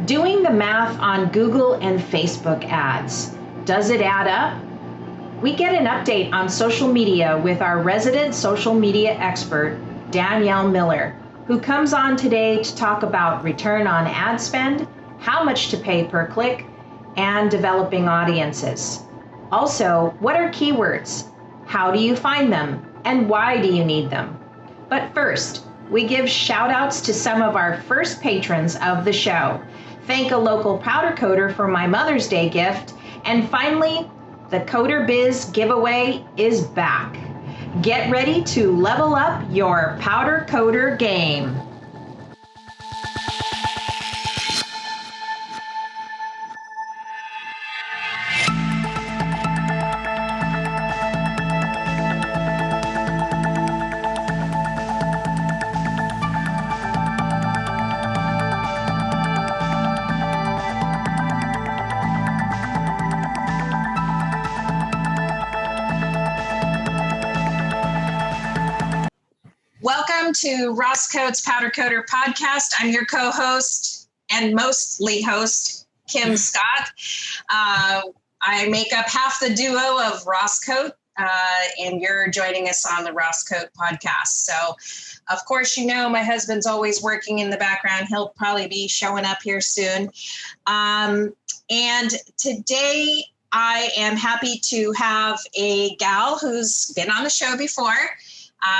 Doing the math on Google and Facebook ads. Does it add up? We get an update on social media with our resident social media expert, Danielle Miller, who comes on today to talk about return on ad spend, how much to pay per click, and developing audiences. Also, what are keywords? How do you find them? And why do you need them? But first, we give shout outs to some of our first patrons of the show. Thank a local powder coater for my Mother's Day gift. And finally, the Coder Biz giveaway is back. Get ready to level up your powder coater game. Welcome to RossKote's Powder Coater podcast. I'm your co-host and mostly host, Kim Scott. I make up half the duo of RossKote, and you're joining us on the RossKote podcast. So, of course, you know my husband's always working in the background. He'll probably be showing up here soon. And today I am happy to have a gal who's been on the show before.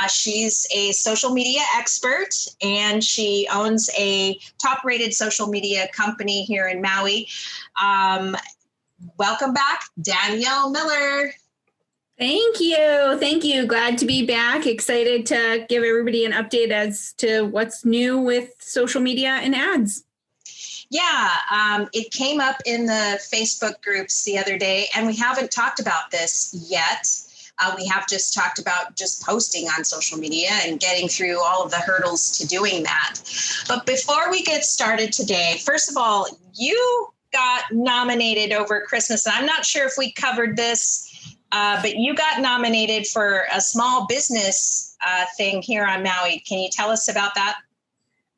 She's a social media expert, and she owns a top-rated social media company here in Maui. Welcome back, Danielle Miller. Thank you. Thank you. Glad to be back. Excited to give everybody an update as to what's new with social media and ads. Yeah, it came up in the Facebook groups the other day, and we haven't talked about this yet. We have just talked about just posting on social media and getting through all of the hurdles to doing that. But before we get started today, first of all, you got nominated over Christmas. And I'm not sure if we covered this, but you got nominated for a small business thing here on Maui. Can you tell us about that?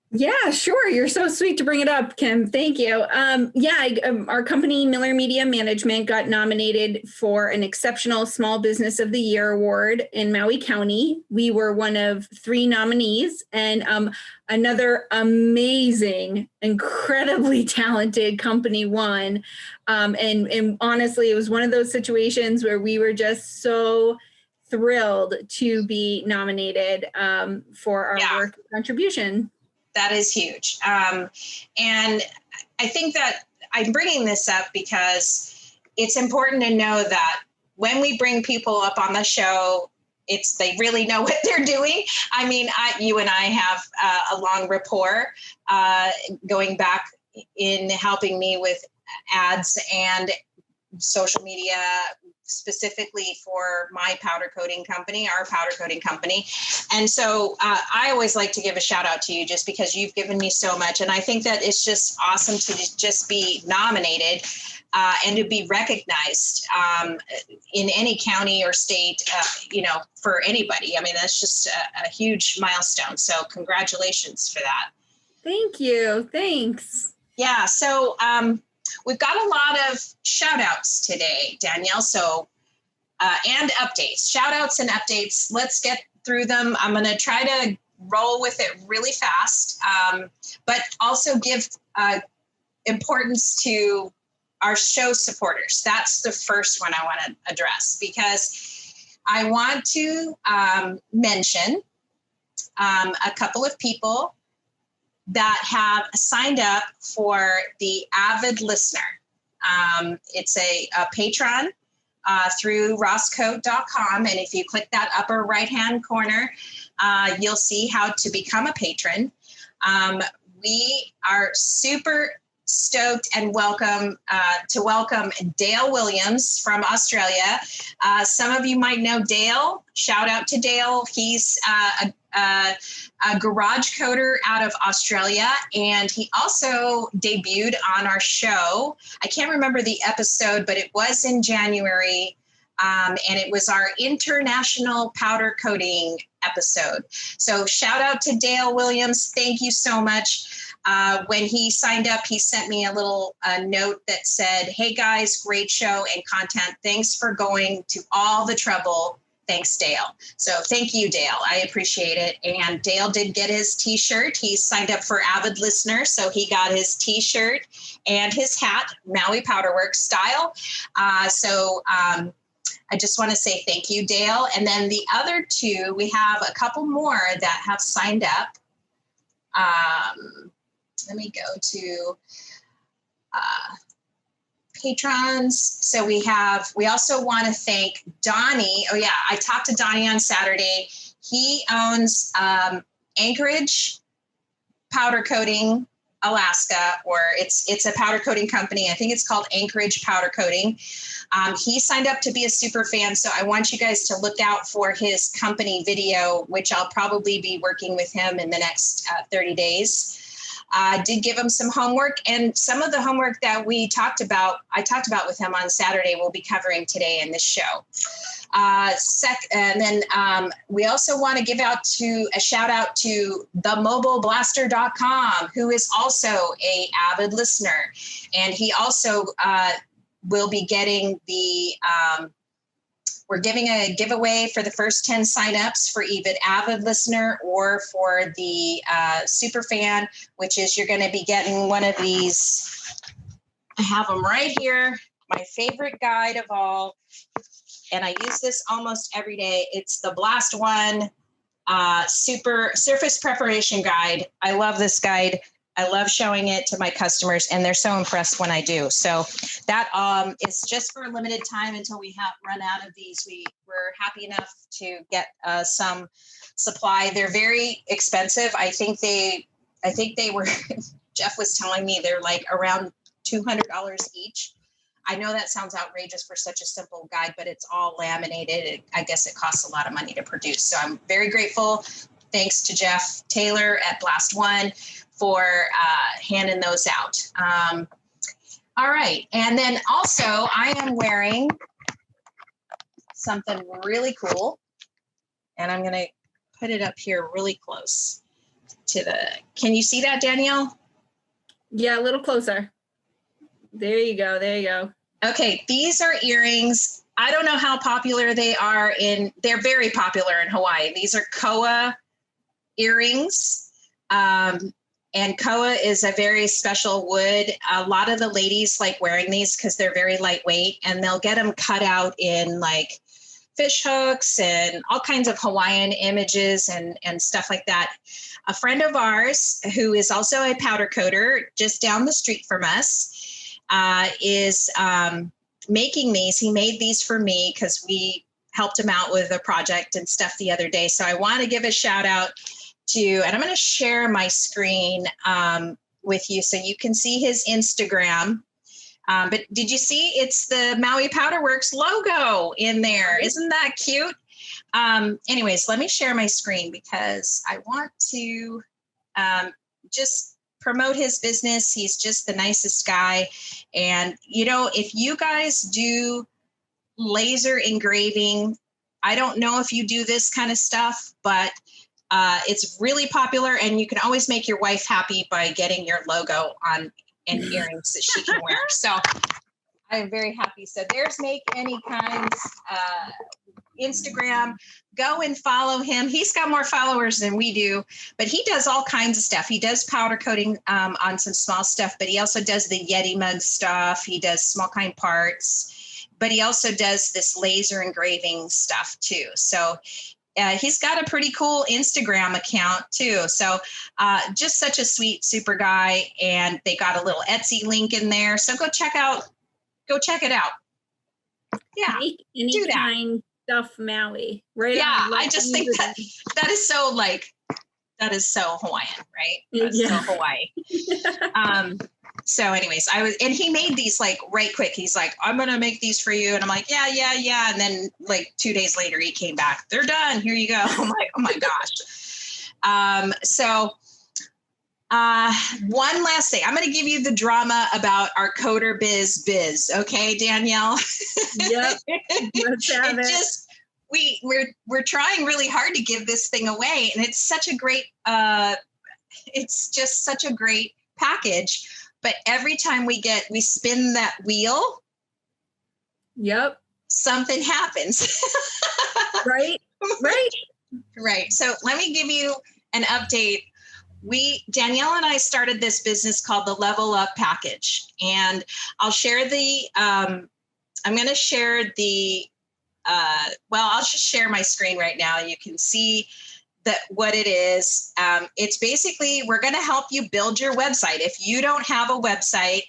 Yeah, sure. You're so sweet to bring it up, Kim. Thank you. Our company, Miller Media Management, got nominated for an Exceptional Small Business of the Year award in Maui County. We were one of 3 nominees, and another amazing, incredibly talented company won. And honestly, it was one of those situations where we were just so thrilled to be nominated for our work and contribution. That is huge. And I think that I'm bringing this up because it's important to know that when we bring people up on the show, they really know what they're doing. I mean, you and I have a long rapport going back in helping me with ads and social media, specifically for my powder coating company, our powder coating company. And so I always like to give a shout out to you just because you've given me so much. And I think that it's just awesome to just be nominated and to be recognized in any county or state, for anybody. I mean, that's just a huge milestone. So congratulations for that. Thank you. Thanks. Yeah. So we've got a lot of shout outs today, Danielle. So, and updates, shout outs and updates. Let's get through them. I'm going to try to roll with it really fast, but also give importance to our show supporters. That's the first one I want to address because I want to mention a couple of people that have signed up for the Avid Listener. It's a Patron through RossKote.com. And if you click that upper right-hand corner, you'll see how to become a patron. We are super stoked and welcome Dale Williams from Australia. Some of you might know Dale. Shout out to Dale. He's a garage coder out of Australia, and he also debuted on our show. I can't remember the episode, but it was in January, and it was our international powder coating episode. So shout out to Dale Williams. Thank you so much. When he signed up, he sent me a little note that said, "Hey guys, great show and content. Thanks for going to all the trouble. Thanks, Dale." So thank you, Dale. I appreciate it. And Dale did get his t-shirt. He signed up for Avid Listener, so he got his t-shirt and his hat, Maui Powderworks style. I just want to say thank you, Dale. And then the other two, we have a couple more that have signed up. Let me go to patrons. So we also want to thank Donnie. Oh yeah, I talked to Donnie on Saturday. He owns Anchorage Powder Coating, Alaska, or it's a powder coating company. I think it's called Anchorage Powder Coating. He signed up to be a super fan, so I want you guys to look out for his company video, which I'll probably be working with him in the next 30 days. I did give him some homework, and some of the homework that I talked about with him on Saturday, we'll be covering today in this show. And then we also want to give out a shout out to themobileblaster.com, who is also a avid listener, and he also will be getting we're giving a giveaway for the first 10 signups for either Avid Listener or for the Super Fan, which is you're going to be getting one of these. I have them right here. My favorite guide of all, and I use this almost every day. It's the Blast One Super Surface Preparation Guide. I love this guide. I love showing it to my customers, and they're so impressed when I do. So that is just for a limited time until we run out of these. We're happy enough to get some supply. They're very expensive. I think they were, Jeff was telling me they're like around $200 each. I know that sounds outrageous for such a simple guide, but it's all laminated. I guess it costs a lot of money to produce. So I'm very grateful. Thanks to Jeff Taylor at Blast One for handing those out. All right. And then also I am wearing something really cool, and I'm going to put it up here really close to can you see that, Danielle? Yeah, a little closer. There you go. There you go. Okay. These are earrings. I don't know how popular they are they're very popular in Hawaii. These are koa earrings. And koa is a very special wood. A lot of the ladies like wearing these because they're very lightweight, and they'll get them cut out in like fish hooks and all kinds of Hawaiian images and stuff like that. A friend of ours who is also a powder coater just down the street from us is making these. He made these for me because we helped him out with a project and stuff the other day. So I want to give a shout out and I'm going to share my screen with you so you can see his Instagram. But did you see it's the Maui Powderworks logo in there? Isn't that cute? Anyways, let me share my screen because I want to just promote his business. He's just the nicest guy. And, if you guys do laser engraving, I don't know if you do this kind of stuff, but it's really popular, and you can always make your wife happy by getting your logo on and earrings that she can wear. So I'm very happy. So there's Make Any Kinds Instagram. Go and follow him. He's got more followers than we do, but he does all kinds of stuff. He does powder coating on some small stuff, but he also does the Yeti mug stuff. He does small kind parts, but he also does this laser engraving stuff too. So he's got a pretty cool Instagram account too. So just such a sweet, super guy. And they got a little Etsy link in there. So go check it out. Yeah. Any kind stuff Maui. Right. Yeah. I just think that is so Hawaiian, right? That's so Hawaii. So anyways, and he made these like right quick. He's like, I'm going to make these for you. And I'm like, yeah. And then like 2 days later, he came back. They're done. Here you go. I'm like, oh my gosh. One last thing. I'm going to give you the drama about our coder biz. Okay, Danielle? Yep. Let's have it. We're trying really hard to give this thing away. And it's such a great, It's just such a great package. But every time we spin that wheel, yep, something happens. right. Right. So let me give you an update. Danielle and I started this business called the Level Up Package, and I'll share I'm going to share I'll just share my screen right now. You can see what it is. It's basically, we're going to help you build your website. If you don't have a website,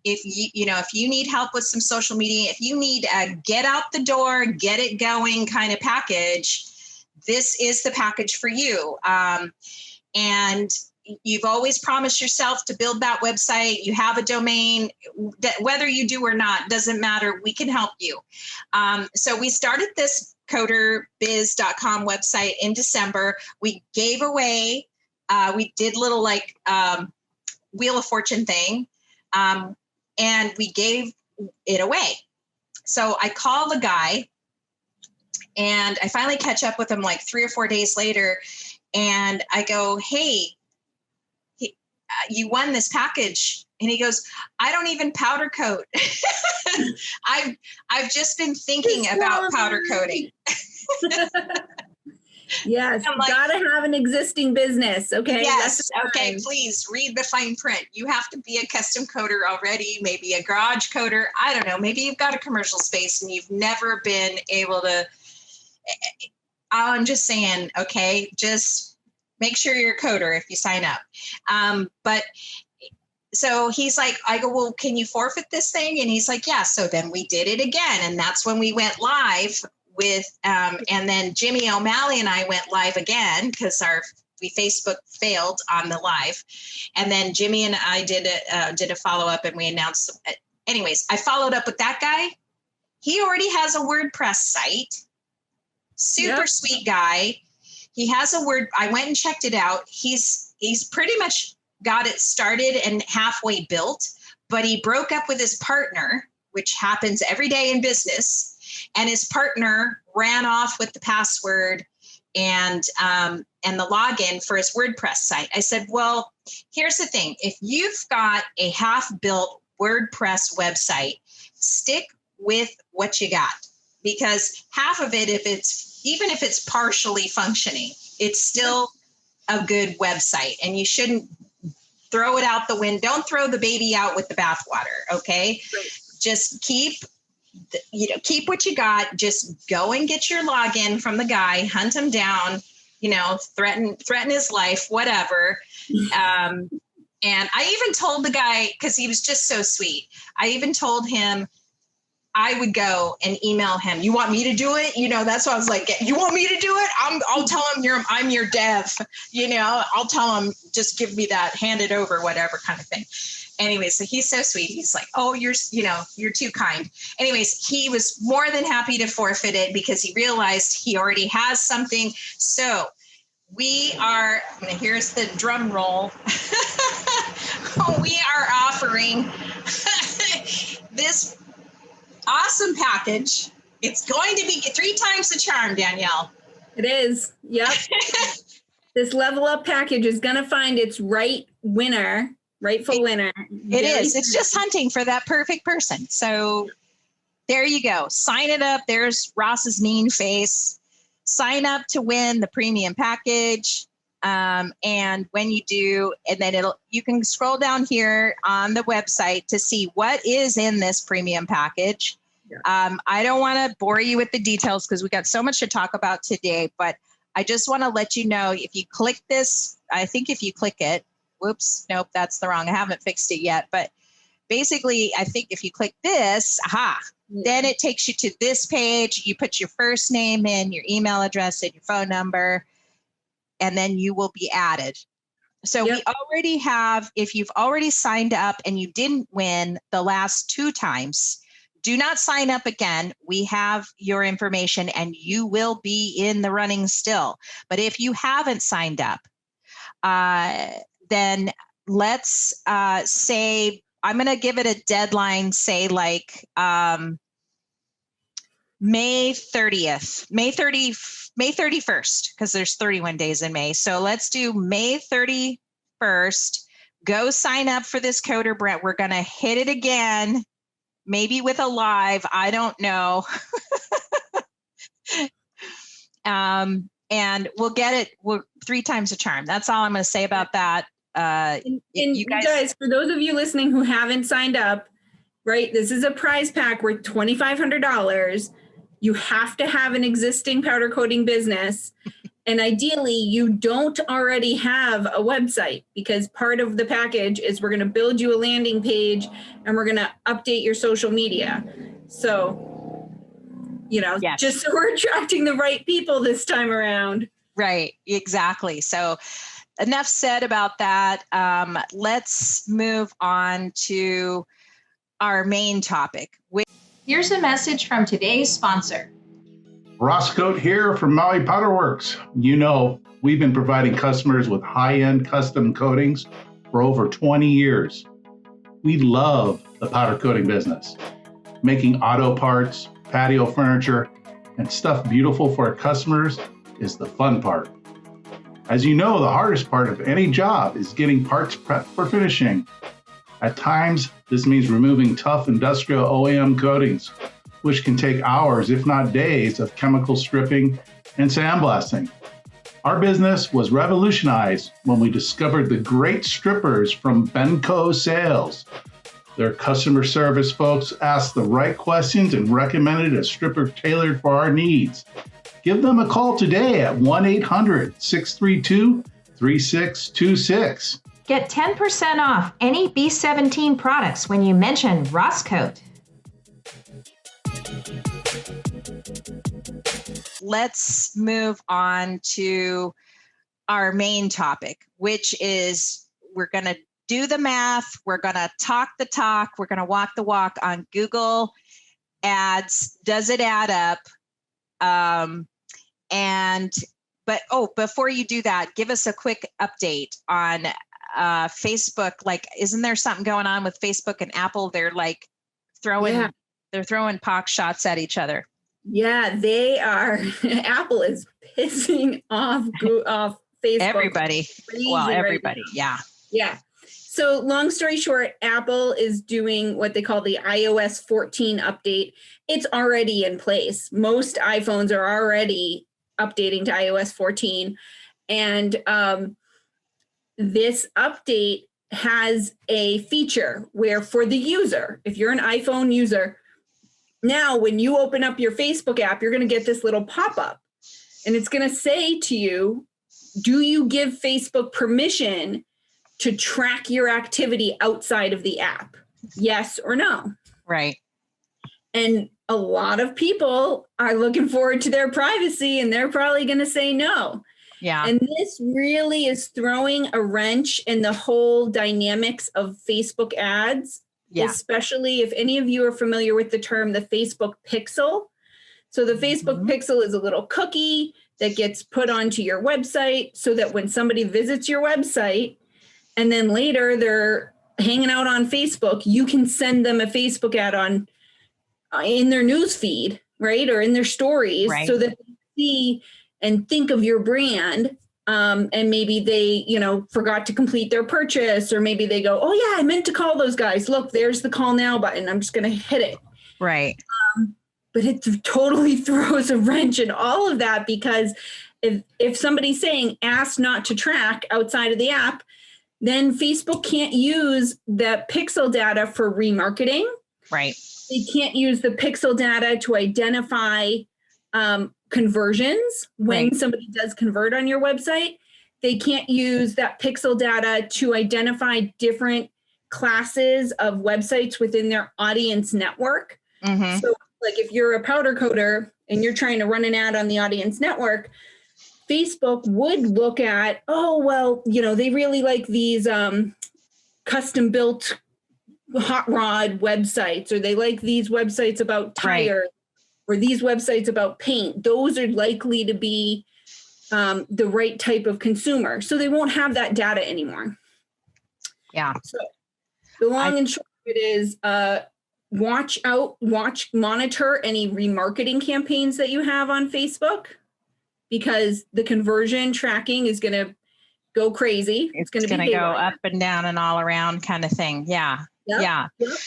if you need help with some social media, if you need a get out the door, get it going kind of package, this is the package for you. And you've always promised yourself to build that website. You have a domain, whether you do or not, doesn't matter. We can help you. So we started this coderbiz.com website in December. We gave away, we did little Wheel of Fortune thing, and we gave it away. So I call the guy, and I finally catch up with him like 3 or 4 days later. And I go, hey, you won this package. And he goes, I don't even powder coat. I've just been thinking about powder coating. Yes, gotta have an existing business. Okay. Yes. Okay. Please read the fine print. You have to be a custom coder already, maybe a garage coder. I don't know. Maybe you've got a commercial space and you've never been able to. I'm just saying, okay, just make sure you're a coder if you sign up. But so he's like, I go, well, can you forfeit this thing? And he's like, yeah. So then we did it again. And that's when we went live with, and then Jimmy O'Malley and I went live again because Facebook failed on the live. And then Jimmy and I did a follow-up, and we announced, anyways, I followed up with that guy. He already has a WordPress site. Super sweet guy. He has I went and checked it out. He's pretty much got it started and halfway built, but he broke up with his partner, which happens every day in business. And his partner ran off with the password and the login for his WordPress site. I said, well, here's the thing. If you've got a half-built WordPress website, stick with what you got, because half of it, even if it's partially functioning, it's still a good website, and you shouldn't throw it out the window. Don't throw the baby out with the bathwater. Okay. Right. Just keep what you got. Just go and get your login from the guy, hunt him down, threaten his life, whatever. And I even told the guy, because he was just so sweet, I even told him I would go and email him. You want me to do it? That's why I was like, you want me to do it? I'll tell him I'm your dev. I'll tell him, just give me that, hand it over, whatever kind of thing. Anyway, so he's so sweet. He's like, oh, you're too kind. Anyways, he was more than happy to forfeit it because he realized he already has something. So here's the drum roll. We are offering this awesome package. It's going to be 3 times the charm, Danielle. It is. Yep. This Level Up package is going to find its rightful winner. It is. It's just hunting for that perfect person. So there you go. Sign it up. There's Ross's mean face. Sign up to win the premium package. And when you do, and then you can scroll down here on the website to see what is in this premium package. Yeah. I don't want to bore you with the details because we got so much to talk about today, but I just want to let you know, if you click this, I think if you click it, whoops, nope, that's the wrong. I haven't fixed it yet, but basically I think if you click this, then it takes you to this page. You put your first name in, your email address, and your phone number, and then you will be added. So we already have, if you've already signed up and you didn't win the last 2 times, do not sign up again. We have your information and you will be in the running still. But if you haven't signed up, then let's say, I'm going to give it a deadline, say like May 30th, May 31st, because there's 31 days in May. So let's do May 31st 1st. Go sign up for this Coder Brent. We're going to hit it again, maybe with a live. I don't know. And we'll get it. We're 3 times a charm. That's all I'm going to say about that. And you guys, for those of you listening who haven't signed up, right, this is a prize pack worth $2,500. You have to have an existing powder coating business. And ideally, you don't already have a website, because part of the package is we're going to build you a landing page and we're going to update your social media. So, yes. Just so we're attracting the right people this time around. Right, exactly. So enough said about that. Let's move on to our main topic. Here's a message from today's sponsor. RossKote here from Maui Powder Works. We've been providing customers with high-end custom coatings for over 20 years. We love the powder coating business. Making auto parts, patio furniture, and stuff beautiful for our customers is the fun part. As you know, the hardest part of any job is getting parts prepped for finishing. At times, this means removing tough industrial OEM coatings, which can take hours, if not days, of chemical stripping and sandblasting. Our business was revolutionized when we discovered the great strippers from Benco Sales. Their customer service folks asked the right questions and recommended a stripper tailored for our needs. Give them a call today at 1-800-632-3626. Get 10% off any B17 products when you mention RossKote. Let's move on to our main topic, which is we're going to do the math. We're going to talk the talk. We're going to walk the walk on Google Ads. Does it add up? Before you do that, give us a quick update on Facebook. Isn't there something going on with Facebook and Apple? They're throwing pock shots at each other. Yeah, they are. Apple is pissing off Facebook. Everybody. Everybody. Yeah. Yeah. So long story short, Apple is doing what they call the iOS 14 update. It's already in place. Most iPhones are already updating to iOS 14. And this update has a feature where for the user, if you're an iPhone user, now when you open up your Facebook app, you're going to get this little pop-up. And it's going to say to you, do you give Facebook permission to track your activity outside of the app? Yes or no? Right. And a lot of people are looking forward to their privacy, and they're probably going to say no. Yeah. And this really is throwing a wrench in the whole dynamics of Facebook ads, especially if any of you are familiar with the term, the Facebook pixel. So the Facebook pixel is a little cookie that gets put onto your website so that when somebody visits your website and then later they're hanging out on Facebook, you can send them a Facebook ad in their news feed, right? Or in their stories, so that they see and think of your brand. And maybe they, forgot to complete their purchase, or maybe they go, oh yeah, I meant to call those guys. Look, there's the call now button. I'm just going to hit it. Right. But it totally throws a wrench in all of that, because if somebody's saying ask not to track outside of the app, then Facebook can't use the pixel data for remarketing. Right. They can't use the pixel data to identify conversions when somebody does convert on your website. They can't use that pixel data to identify different classes of websites within their audience network. Mm-hmm. So if you're a powder coater and you're trying to run an ad on the audience network, Facebook would look at, they really like these custom built hot rod websites, or they like these websites about tires, or these websites about paint. Those are likely to be the right type of consumer. So they won't have that data anymore. Yeah. So the long and short of it is monitor any remarketing campaigns that you have on Facebook, because the conversion tracking is going to go crazy. It's going to go up and down and all around kind of thing. Yeah. Yep. Yeah. Yep.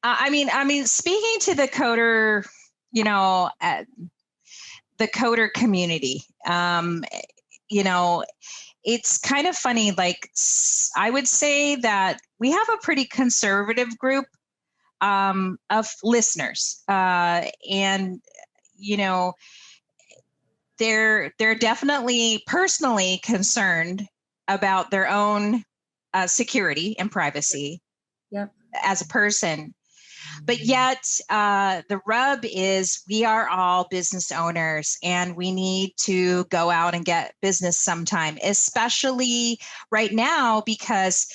I mean, speaking to the coder, the coder community, it's kind of funny. Like, I would say that we have a pretty conservative group of listeners, and they're definitely personally concerned about their own security and privacy. Yep. As a person. But yet, the rub is we are all business owners and we need to go out and get business sometime, especially right now, because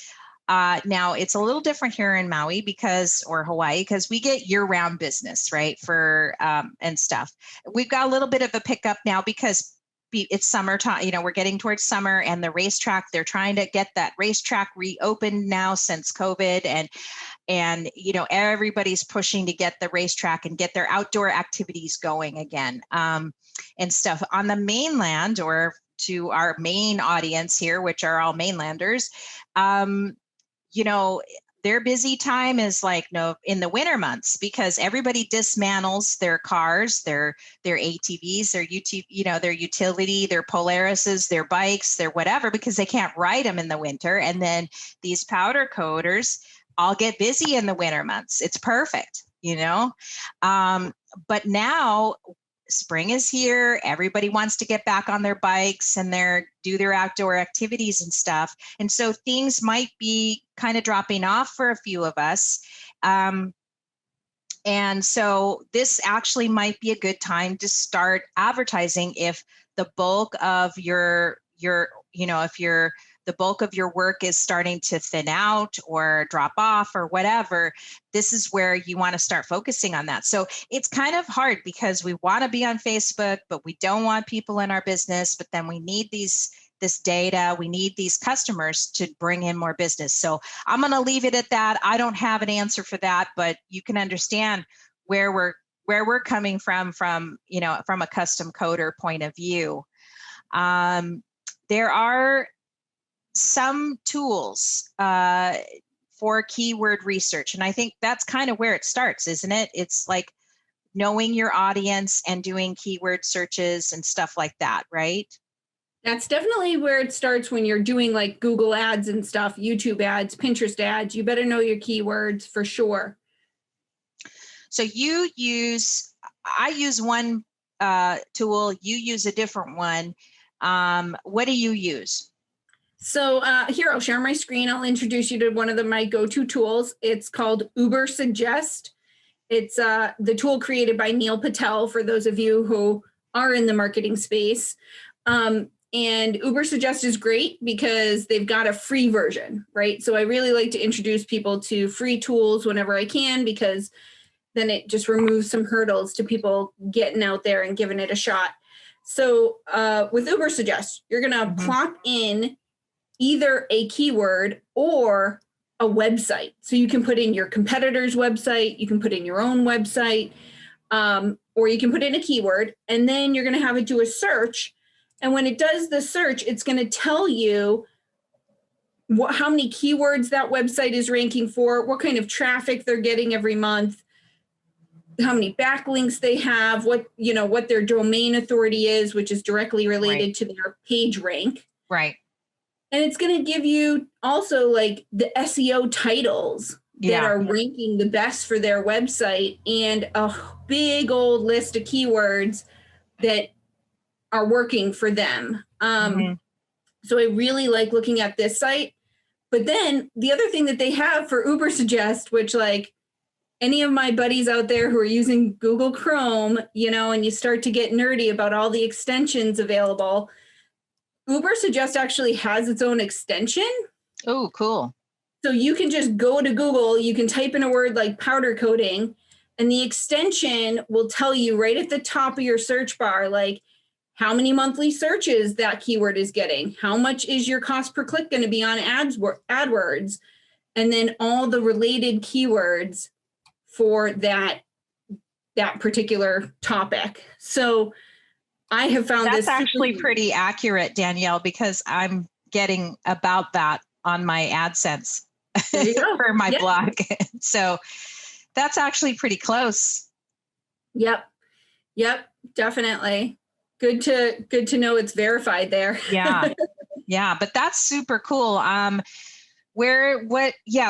now it's a little different here in Maui or Hawaii, because we get year-round business, right? For and stuff. We've got a little bit of a pickup now because it's summertime, we're getting towards summer, and the racetrack, they're trying to get that racetrack reopened now since COVID, and everybody's pushing to get the racetrack and get their outdoor activities going again, and stuff on the mainland, or to our main audience here, which are all mainlanders. Their busy time is in the winter months, because everybody dismantles their cars, their ATVs, their utility, their Polarises, their bikes, their whatever, because they can't ride them in the winter. And then these powder coaters all get busy in the winter months. It's perfect, but now spring is here. Everybody wants to get back on their bikes and do their outdoor activities and stuff. And so things might be kind of dropping off for a few of us. And so this actually might be a good time to start advertising if the bulk of the bulk of your work is starting to thin out or drop off or whatever. This is where you want to start focusing on that. So it's kind of hard, because we want to be on Facebook, but we don't want people in our business. But then we need this data. We need these customers to bring in more business. So I'm going to leave it at that. I don't have an answer for that, but you can understand where we're coming from a custom coder point of view. There are some tools for keyword research. And I think that's kind of where it starts, isn't it? It's like knowing your audience and doing keyword searches and stuff like that, right? That's definitely where it starts when you're doing like Google ads and stuff, YouTube ads, Pinterest ads. You better know your keywords for sure. So I use one tool, you use a different one. What do you use? So here, I'll share my screen. I'll introduce you to one of my go-to tools. It's called Uber Suggest. It's the tool created by Neil Patel, for those of you who are in the marketing space. And Uber Suggest is great because they've got a free version, right? So I really like to introduce people to free tools whenever I can, because then it just removes some hurdles to people getting out there and giving it a shot. So with Uber Suggest, you're going to plop in either a keyword or a website. So you can put in your competitor's website, you can put in your own website, or you can put in a keyword, and then you're going to have it do a search. And when it does the search, it's going to tell you how many keywords that website is ranking for, what kind of traffic they're getting every month, how many backlinks they have, what their domain authority is, which is directly related to their page rank. Right. And it's going to give you also like the SEO titles that are ranking the best for their website, and a big old list of keywords that are working for them. So I really like looking at this site. But then the other thing that they have for Uber Suggest, which like any of my buddies out there who are using Google Chrome, and you start to get nerdy about all the extensions available, Uber Suggest actually has its own extension. Oh, cool. So you can just go to Google, you can type in a word like powder coating, and the extension will tell you right at the top of your search bar, like how many monthly searches that keyword is getting, how much is your cost per click going to be on AdWords, and then all the related keywords for that particular topic. So I have found that's this actually pretty accurate, Danielle, because I'm getting about that on my AdSense There you go. for my Yeah. blog. So that's actually pretty close. Yep. Definitely. Good to know it's verified there. Yeah. Yeah. But that's super cool.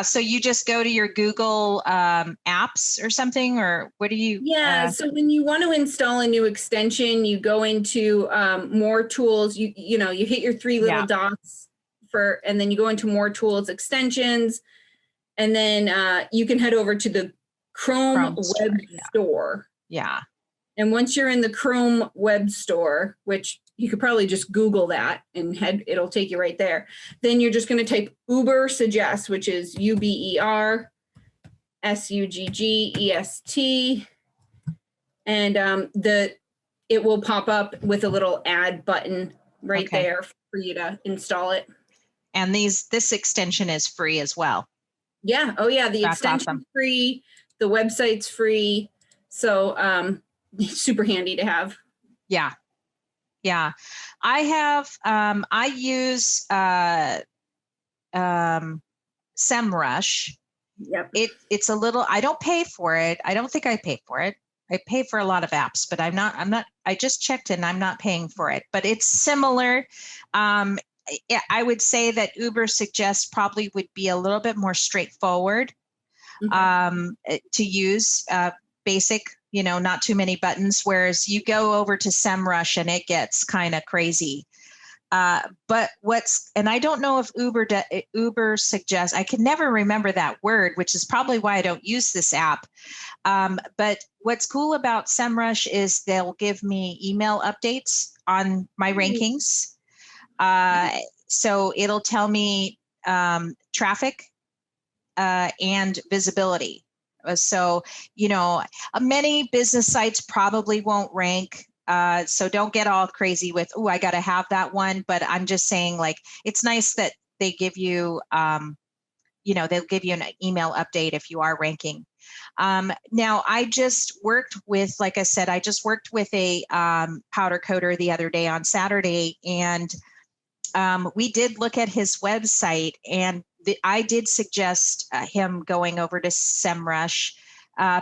So you just go to your Google apps or something, or what do you? Yeah. So when you want to install a new extension, you go into more tools. You hit your three little dots and then you go into more tools, extensions, and then you can head over to the Chrome Web Store. Yeah. And once you're in the Chrome Web Store, which you could probably just Google that and it'll take you right there. Then you're just going to type Uber Suggest, which is UberSuggest. And it will pop up with a little add button right there for you to install it. And this extension is free as well. Yeah. Oh yeah. The extension's awesome. Free. The website's free. So it's super handy to have. Yeah. Yeah. I have, I use SEMrush. Yep. It's a little, I don't pay for it. I don't think I pay for it. I pay for a lot of apps, but I just checked and I'm not paying for it, but it's similar. I would say that Uber Suggest probably would be a little bit more straightforward to use, basic, not too many buttons, whereas you go over to SEMrush and it gets kind of crazy. But and I don't know if Uber Suggest, I can never remember that word, which is probably why I don't use this app. But what's cool about SEMrush is they'll give me email updates on my rankings. So it'll tell me traffic and visibility. So, many business sites probably won't rank. So don't get all crazy with, I got to have that one. But I'm just saying, like, it's nice that they give you, they'll give you an email update if you are ranking. Now, I just worked with, like I said, a powder coater the other day on Saturday, and we did look at his website, and I did suggest him going over to SEMrush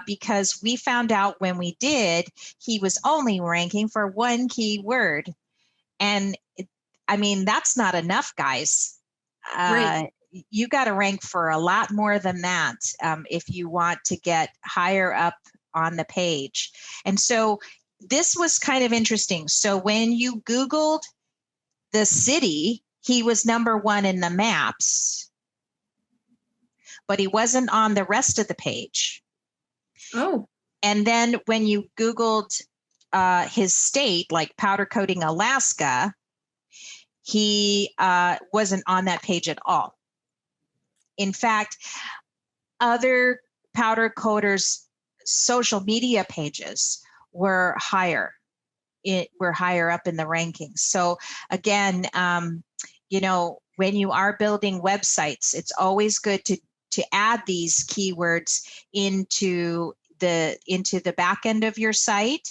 because we found out when we did, he was only ranking for one keyword. And that's not enough, guys. Right. You got to rank for a lot more than that if you want to get higher up on the page. And so this was kind of interesting. So when you Googled the city, he was number one in the maps, but he wasn't on the rest of the page. Oh. And then when you Googled his state, like powder coating Alaska, he wasn't on that page at all. In fact, other powder coaters' social media pages were higher. We're higher up in the rankings. So again, when you are building websites, it's always good to add these keywords into the back end of your site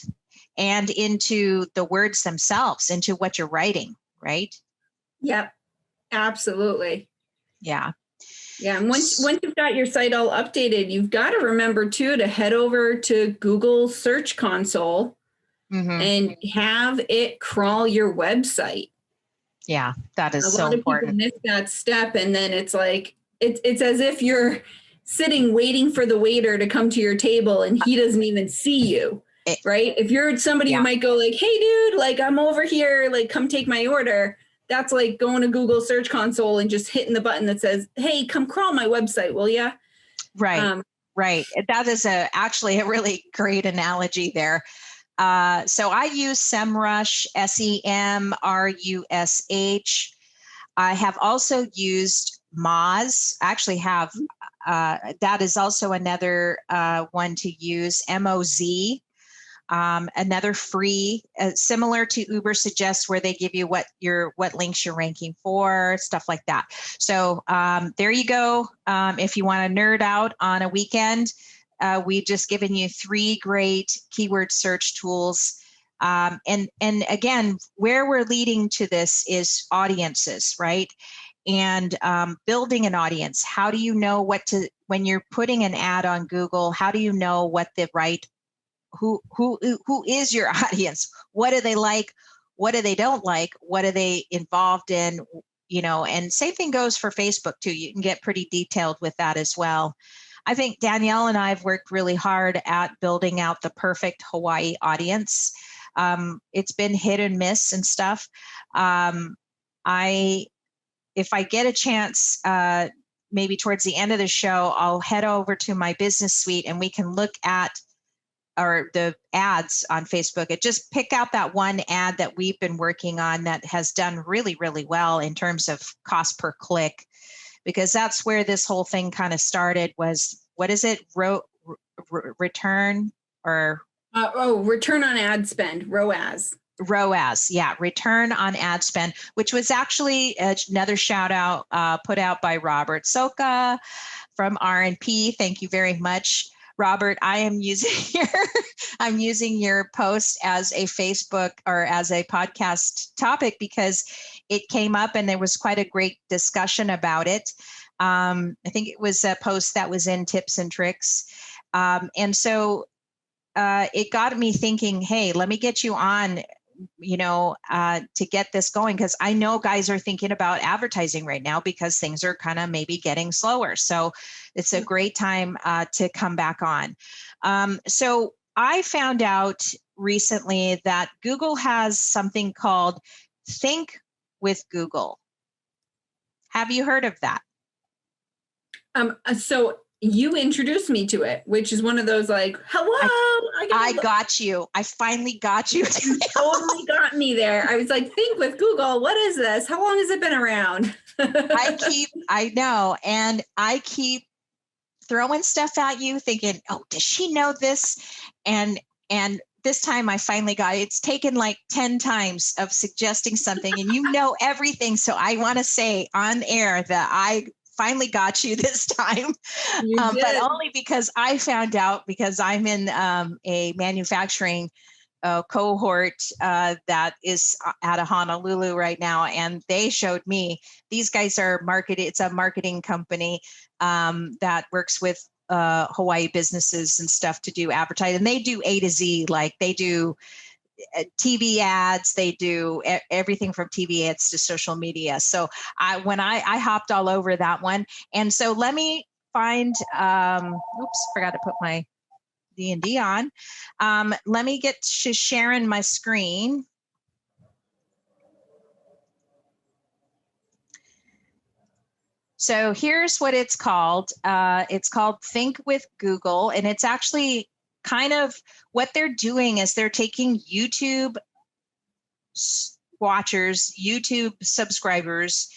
and into the words themselves, into what you're writing, right? Yep, absolutely. Yeah. Yeah, and once you've got your site all updated, you've got to remember too to head over to Google Search Console and have it crawl your website. Yeah, that is so important. A lot of people miss that step, and then it's like it's as if you're sitting waiting for the waiter to come to your table and he doesn't even see you. Right? If you're somebody who might go like, "Hey dude, like I'm over here, like come take my order." That's like going to Google Search Console and just hitting the button that says, "Hey, come crawl my website, will ya?" Right. Right. That is actually a really great analogy there. So I use SEMrush, SEMRUSH. I have also used Moz. I actually have, that is also another one to use, MOZ. Another free, similar to Uber Suggest, where they give you what links you're ranking for, stuff like that. So there you go. If you want to nerd out on a weekend, we've just given you 3 great keyword search tools And again, where we're leading to this is audiences, right? And building an audience. How do you know when you're putting an ad on Google, how do you know what the right, who is your audience? What do they like? What do they don't like? What are they involved in? And same thing goes for Facebook too. You can get pretty detailed with that as well. I think Danielle and I have worked really hard at building out the perfect Hawaii audience. It's been hit and miss and stuff. If I get a chance, maybe towards the end of the show, I'll head over to my business suite and we can look at the ads on Facebook. Just pick out that one ad that we've been working on that has done really, really well in terms of cost per click, because that's where this whole thing kind of started. Was, what is it? Return or return on ad spend, ROAS. ROAS, yeah, return on ad spend, which was actually another shout out put out by Robert Soka from R&P. Thank you very much, Robert. I am using your post as a Facebook or as a podcast topic because it came up and there was quite a great discussion about it. I think it was a post that was in Tips and Tricks. And so it got me thinking, hey, let me get you on, to get this going, because I know guys are thinking about advertising right now because things are kind of maybe getting slower. So it's a great time to come back on. So I found out recently that Google has something called Think with Google. Have you heard of that? So you introduced me to it, which is one of those like, hello, I got you. I finally got you. You totally got me there. I was like, Think with Google. What is this? How long has it been around? I know. And I keep throwing stuff at you thinking, oh, does she know this? And this time I finally got it. It's taken like 10 times of suggesting something and you know everything. So I want to say on air that I finally got you this time, but only because I found out, because I'm in a manufacturing cohort that is out of Honolulu right now, and they showed me these guys are marketing. It's a marketing company that works with Hawaii businesses and stuff to do advertising, and they do A to Z. Like they do TV ads, they do everything from TV ads to social media. So I hopped all over that one. And so let me find, oops, forgot to put my D&D on. Let me get to sharing my screen. So here's what it's called. It's called Think with Google, and it's actually kind of what they're doing is they're taking YouTube watchers, YouTube subscribers,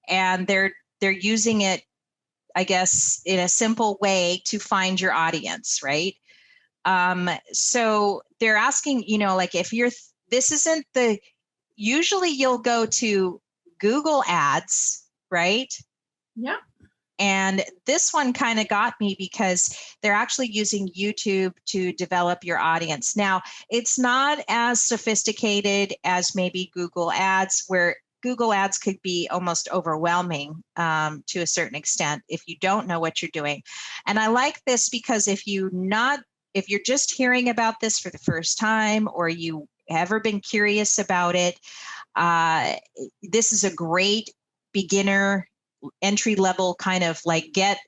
and they're using it, I guess, in a simple way to find your audience, right? So they're asking, like if this isn't usually you'll go to Google Ads, right? Yeah. And this one kind of got me because they're actually using YouTube to develop your audience. Now, it's not as sophisticated as maybe Google Ads, where Google Ads could be almost overwhelming to a certain extent if you don't know what you're doing. And I like this because if you're just hearing about this for the first time, or you ever been curious about it, this is a great beginner entry level kind of like get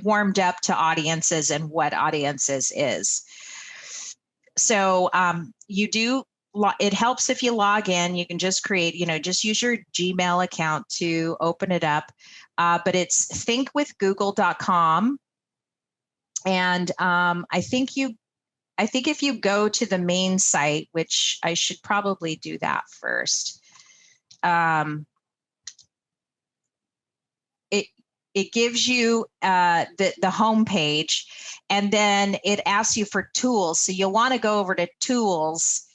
warmed up to audiences and what audiences is. So it helps if you log in. You can just create, just use your Gmail account to open it up. But it's thinkwithgoogle.com. And I think if you go to the main site, which I should probably do that first. It gives you the home page, and then it asks you for tools. So you'll want to go over to tools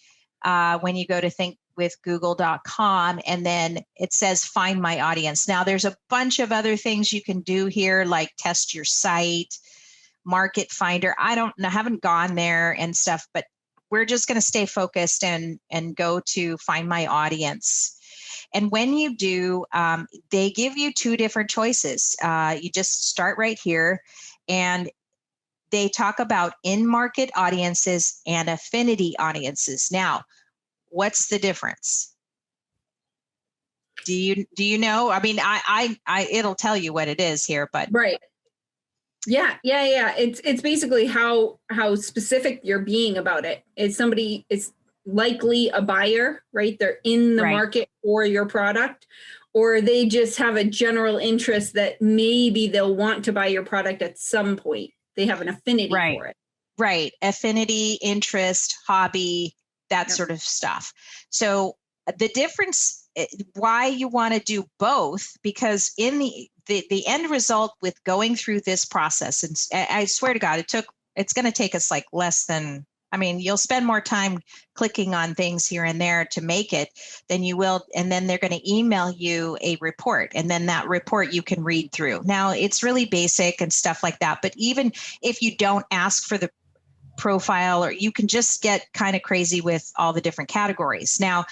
when you go to thinkwithgoogle.com, and then it says find my audience. Now there's a bunch of other things you can do here, like test your site, market finder. I haven't gone there and stuff, but we're just going to stay focused and go to find my audience. And when you do, they give you two different choices. You just start right here, and they talk about in-market audiences and affinity audiences. Now, what's the difference? Do you know? I mean, I it'll tell you what it is here, but right. Yeah. It's basically how specific you're being about it. It's somebody is likely a buyer, right? They're in the market for your product, or they just have a general interest that maybe they'll want to buy your product at some point. They have an affinity for it. Right. Affinity, interest, hobby, that sort of stuff. So the difference, why you want to do both, because in the end result with going through this process, and I swear to God, it's going to take us like less than, I mean, you'll spend more time clicking on things here and there to make it than you will. And then they're going to email you a report. And then that report you can read through. Now, it's really basic and stuff like that. But even if you don't ask for the profile, or you can just get kind of crazy with all the different categories. Now,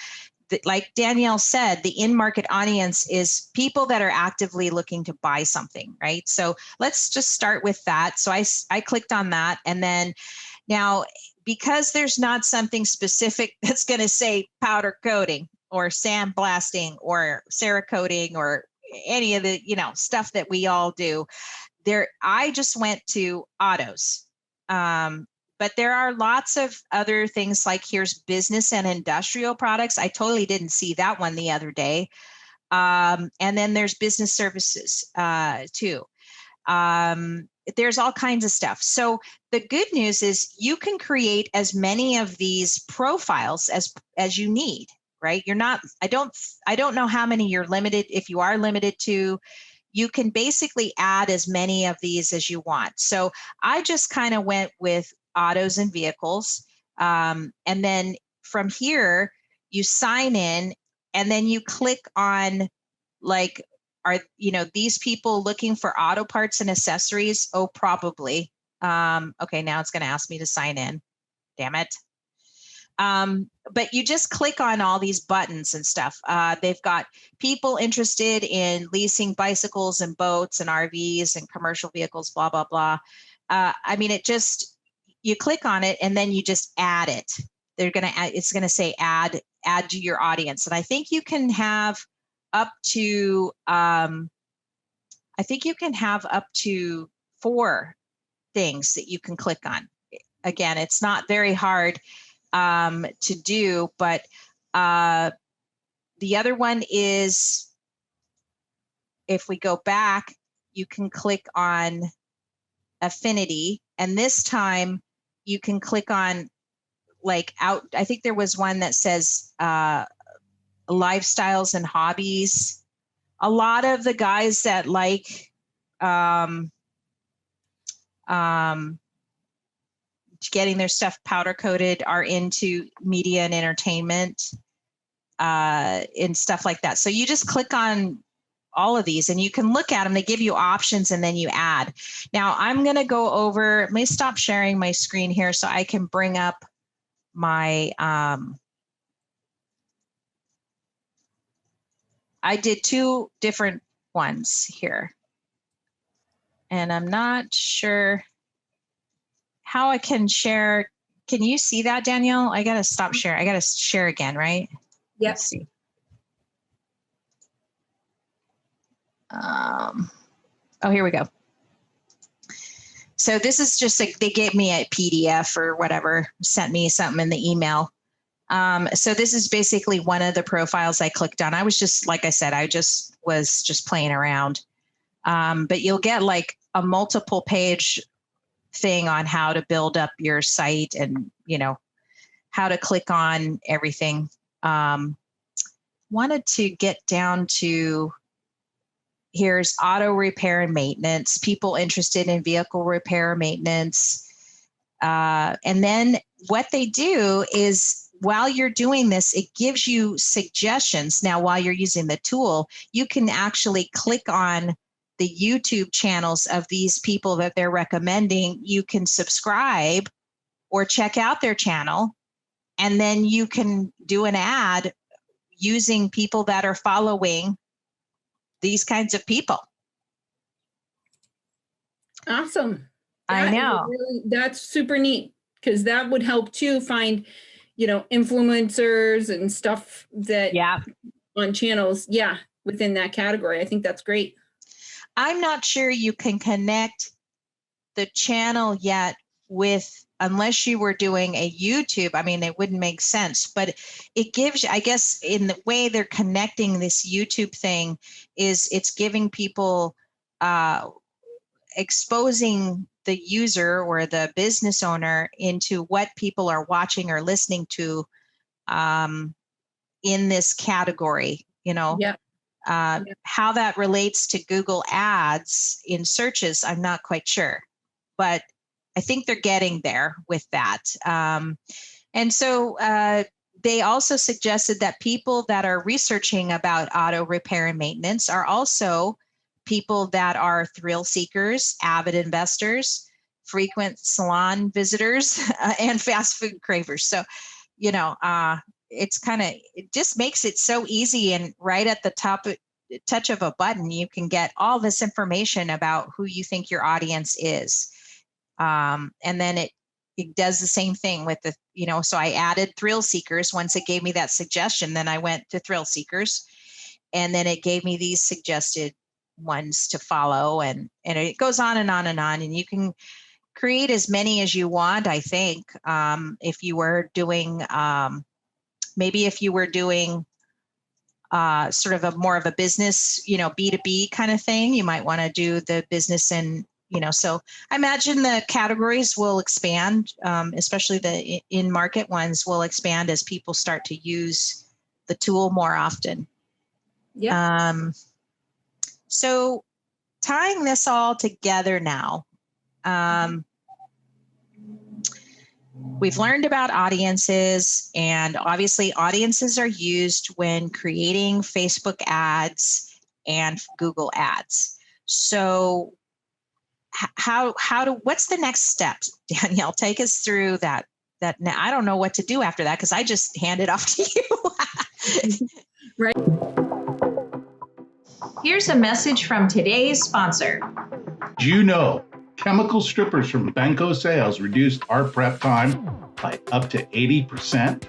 like Danielle said, the in-market audience is people that are actively looking to buy something, right? So let's just start with that. So I clicked on that. And then now, because there's not something specific that's going to say powder coating or sandblasting or Cerakoting or any of the, stuff that we all do there, I just went to autos. But there are lots of other things, like here's business and industrial products. I totally didn't see that one the other day. And then there's business services too. There's all kinds of stuff. So the good news is you can create as many of these profiles as you need, right? You're not, I don't know how many you're limited. If you are limited to, you can basically add as many of these as you want. So I just kind of went with autos and vehicles. And then from here, you sign in, and then you click on, like, are these people looking for auto parts and accessories? Oh, probably. Okay, now it's going to ask me to sign in. Damn it. But you just click on all these buttons and stuff. They've got people interested in leasing bicycles and boats and RVs and commercial vehicles, blah, blah, blah. I mean, you click on it and then you just add it. It's going to say add to your audience. And I think you can have up to, 4 things that you can click on. Again, it's not very hard to do, but the other one is, if we go back, you can click on affinity, and this time you can click on I think there was one that says lifestyles and hobbies. A lot of the guys that like getting their stuff powder coated are into media and entertainment and stuff like that. So you just click on all of these and you can look at them. They give you options and then you add. Now I'm going to go over, let me stop sharing my screen here so I can bring up my, I did 2 different ones here, and I'm not sure how I can share. Can you see that, Danielle? I got to stop sharing. I got to share again, right? Yep. Let's see. Oh, here we go. So this is just like, they gave me a PDF or whatever, sent me something in the email. So this is basically one of the profiles I clicked on. I was just, like I said, was just playing around. But you'll get like a multiple page thing on how to build up your site and, how to click on everything. Wanted to get down to, here's auto repair and maintenance, people interested in vehicle repair maintenance. And then what they do is, while you're doing this, it gives you suggestions. Now, while you're using the tool, you can actually click on the YouTube channels of these people that they're recommending. You can subscribe or check out their channel. and then you can do an ad using people that are following these kinds of people. Awesome. I know. That's super neat, because that would help too find, influencers and stuff that on channels. Yeah. Within that category. I think that's great. I'm not sure you can connect the channel yet unless you were doing a YouTube. I mean, it wouldn't make sense, but it gives, I guess, in the way they're connecting this YouTube thing is it's giving people, exposing the user or the business owner into what people are watching or listening to in this category, Yeah. How that relates to Google Ads in searches, I'm not quite sure, but I think they're getting there with that. And so they also suggested that people that are researching about auto repair and maintenance are also people that are thrill seekers, avid investors, frequent salon visitors, and fast food cravers. So, it just makes it so easy, and right at the top touch of a button, you can get all this information about who you think your audience is. And then it does the same thing with so I added thrill seekers. Once it gave me that suggestion, then I went to thrill seekers, and then it gave me these suggested ones to follow, and it goes on and on and on, and you can create as many as you want. I think if you were doing sort of more of a business, B2B kind of thing, you might want to do the business, and so I imagine the categories will expand, especially the in-market ones will expand as people start to use the tool more often. Yeah. So tying this all together now, we've learned about audiences, and obviously audiences are used when creating Facebook ads and Google ads. So what's the next steps? Danielle, take us through that. Now I don't know what to do after that, because I just hand it off to you. Right. Here's a message from today's sponsor. Chemical strippers from Benko Sales reduced our prep time by up to 80%.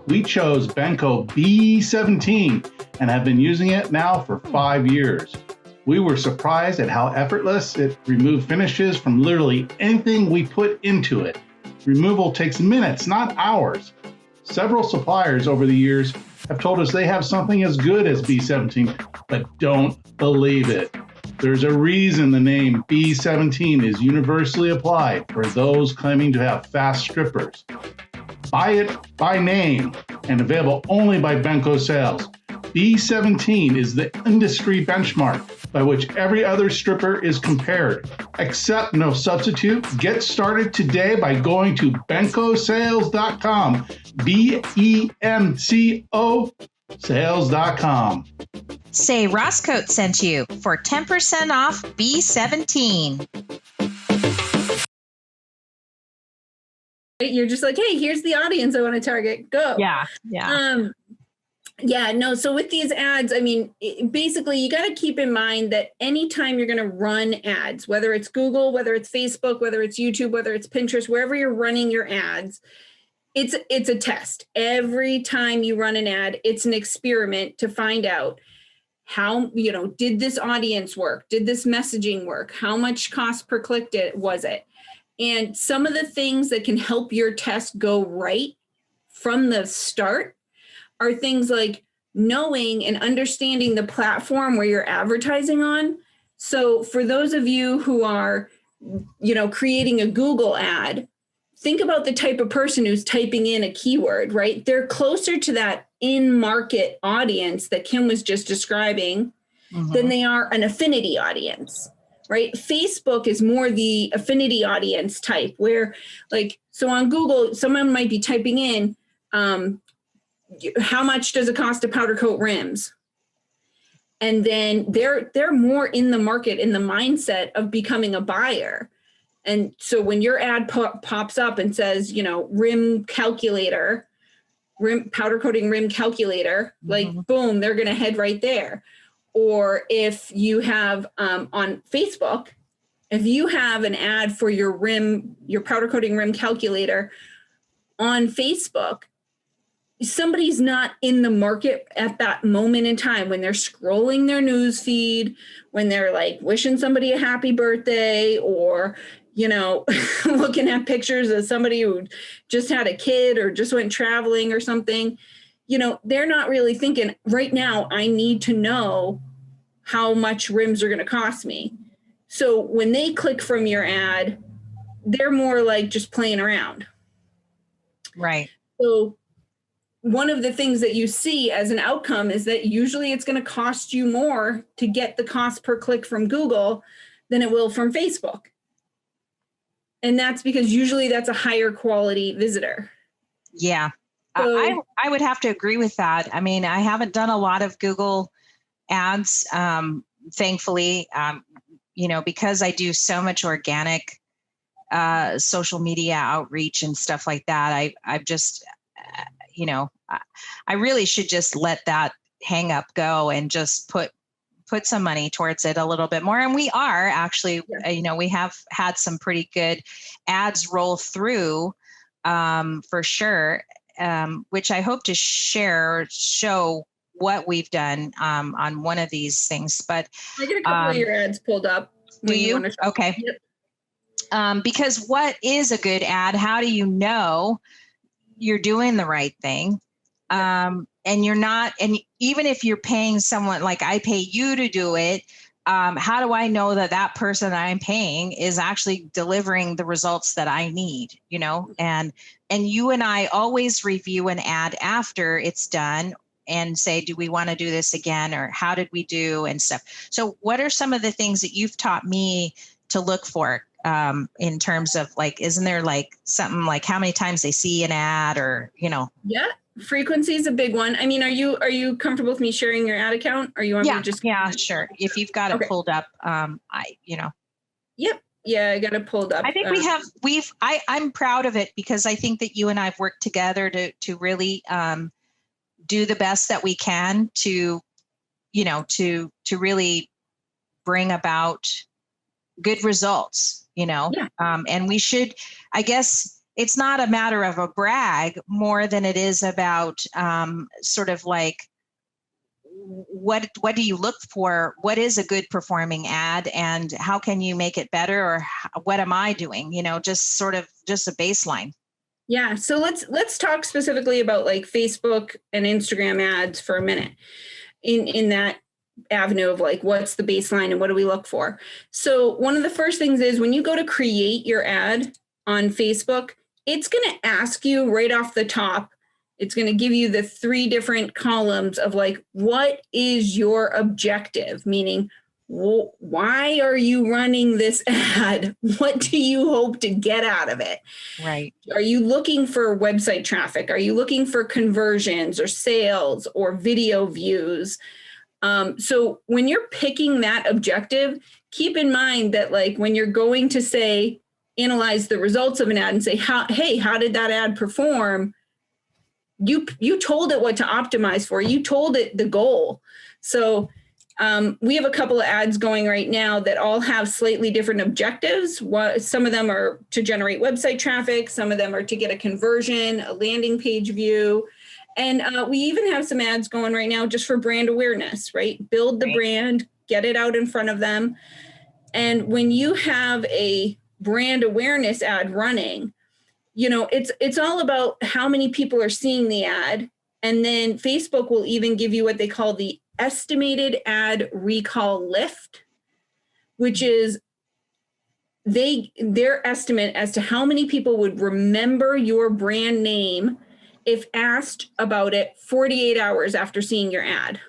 We chose Benko B17 and have been using it now for 5 years. We were surprised at how effortless it removed finishes from literally anything we put into it. Removal takes minutes, not hours. Several suppliers over the years have told us they have something as good as B17, but don't believe it. There's a reason the name B17 is universally applied for those claiming to have fast strippers. Buy it by name and available only by Benko Sales. B17 is the industry benchmark by which every other stripper is compared. Accept no substitute. Get started today by going to benkosales.com. BEMCO sales.com. Say RossKote sent you for 10% off B17. You're just like, hey, here's the audience I want to target. Go. Yeah. So with these ads, I mean, basically you got to keep in mind that anytime you're going to run ads, whether it's Google, whether it's Facebook, whether it's YouTube, whether it's Pinterest, wherever you're running your ads, it's a test. Every time you run an ad, it's an experiment to find out how, did this audience work? Did this messaging work? How much cost per click was it? And some of the things that can help your test go right from the start are things like knowing and understanding the platform where you're advertising on. So for those of you who are, creating a Google ad, think about the type of person who's typing in a keyword, right? They're closer to that in-market audience that Kim was just describing than they are an affinity audience, right? Facebook is more the affinity audience type where so on Google, someone might be typing in, how much does it cost to powder coat rims? And then they're more in the market, in the mindset of becoming a buyer. And so when your ad pops up and says, rim calculator, powder coating rim calculator, like boom, they're going to head right there. Or if you have on Facebook, if you have an ad for your powder coating rim calculator on Facebook, somebody's not in the market at that moment in time when they're scrolling their news feed, when they're like wishing somebody a happy birthday, or, you know, looking at pictures of somebody who just had a kid or just went traveling or something. You know, they're not really thinking right now, I need to know how much rims are going to cost me. So when they click from your ad, they're more like just playing around. Right. So one of the things that you see as an outcome is that usually it's going to cost you more to get the cost per click from Google than it will from Facebook. And that's because usually that's a higher quality visitor. Yeah. So, I would have to agree with that. I mean, I haven't done a lot of Google ads, thankfully, you know, because I do so much organic social media outreach and stuff like that. I've just, you know, I really should just let that hang up go and just put some money towards it a little bit more. And we are actually, you know, we have had some pretty good ads roll through for sure, which I hope to show what we've done on one of these things. But I get a couple of your ads pulled up. Do you? Okay. Yep. Because what is a good ad? How do you know you're doing the right thing? And you're not, and even if you're paying someone, like I pay you to do it, how do I know that that person that I'm paying is actually delivering the results that I need, you know? And you and I always review an ad after it's done and say, do we want to do this again? Or how did we do and stuff? So what are some of the things that you've taught me to look for in terms of like, isn't there like something like how many times they see an ad or, you know? Yeah. Frequency is a big one. I mean, are you comfortable with me sharing your ad account, or you want me to just? Yeah, sure. If you've got it pulled up, you know. Yep. Yeah, I got it pulled up. I think I'm proud of it because I think that you and I've worked together to really do the best that we can to, you know, to really bring about good results, you know. Yeah. And we should, I guess, it's not a matter of a brag more than it is about sort of like, what do you look for? What is a good performing ad and how can you make it better? Or what am I doing? You know, just sort of just a baseline. Yeah. So let's talk specifically about like Facebook and Instagram ads for a minute in that avenue of like, what's the baseline and what do we look for? So one of the first things is when you go to create your ad on Facebook, it's going to ask you right off the top, it's going to give you the 3 different columns of like, what is your objective? Meaning, why are you running this ad? What do you hope to get out of it? Right. Are you looking for website traffic? Are you looking for conversions or sales or video views? So when you're picking that objective, keep in mind that like when you're going to say, analyze the results of an ad and say, how did that ad perform? You told it what to optimize for. You told it the goal. So we have a couple of ads going right now that all have slightly different objectives. Some of them are to generate website traffic. Some of them are to get a conversion, a landing page view. And we even have some ads going right now just for brand awareness, right? Build the brand, get it out in front of them. And when you have a brand awareness ad running, you know, it's all about how many people are seeing the ad. And then Facebook will even give you what they call the estimated ad recall lift, which is their estimate as to how many people would remember your brand name if asked about it 48 hours after seeing your ad.